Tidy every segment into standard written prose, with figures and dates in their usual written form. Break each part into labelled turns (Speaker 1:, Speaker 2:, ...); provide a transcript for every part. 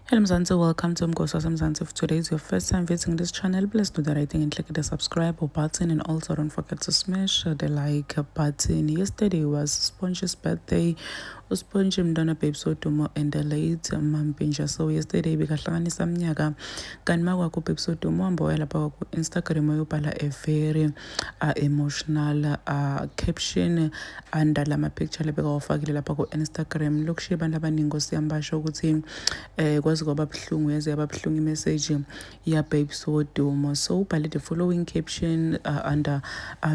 Speaker 1: Hello Mzansi, welcome to Mgosa Mzansi. If today is your first time visiting this channel, please do the right thing and click the subscribe button, and also don't forget to smash the like button. Yesterday was Sponge's birthday. Usponge mntwana Babes Wodumo and the late Mampintsha. So yesterday bekahlanganisa mnyaka kanti makwakho Babes Wodumo hamba waya lapha ku Instagram uyobhala a very emotional caption under lama picture lebekawafakile lapha ku Instagram. Lokushiya abantu abaningi osiyami basho ukuthi kwazi kwaba buhlungu yaze yaba buhlungu imessage ya Babes Wodumo. So ubhale the following caption under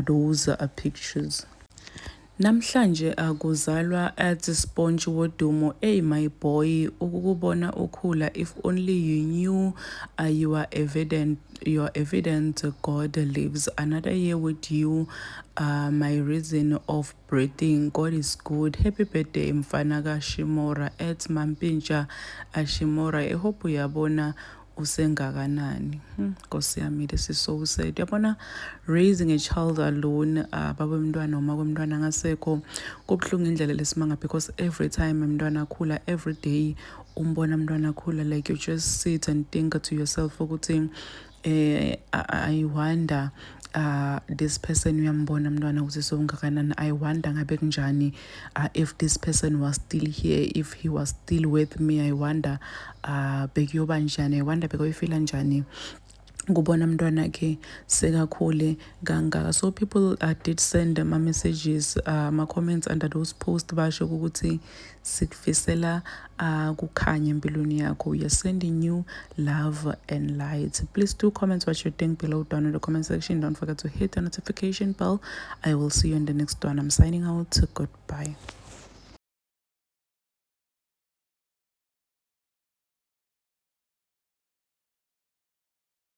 Speaker 1: those pictures. Namhlanje akuzalwa at Sponge Wodumo. Hey my boy, ukukubona ukhula. If only you knew you are evident God lives. Another year with you, my reason of breathing. God is good. Happy birthday mfana kaShimora at Mampintsha Shimora. I hope uyabona usengakanani. Nkosi yami, this is so sad. Yabona, raising a child alone, baba mntwana noma komntwana ngasekho kubuhlungu indlela lesimanga, because every time mntwana akhula, every day umbona mntwana akhula, like you just sit and think to yourself ukuthi I wonder this person uyambona mntwana ukuthi songakanani. I wonder ngabe kunjani if this person was still here, if he was still with me. I wonder bekuyoba njani. I wonder bekuyifila njani kubona mntwana ke sekakhule kangaka. So people did send my messages, my comments under those posts basho ukuthi sikufisela kukhanya empilweni yakho. We are sending you love and light. Please do comment what you think below down in the comment section. Don't forget to hit the notification bell. I will see you in the next one. I'm signing out. Goodbye.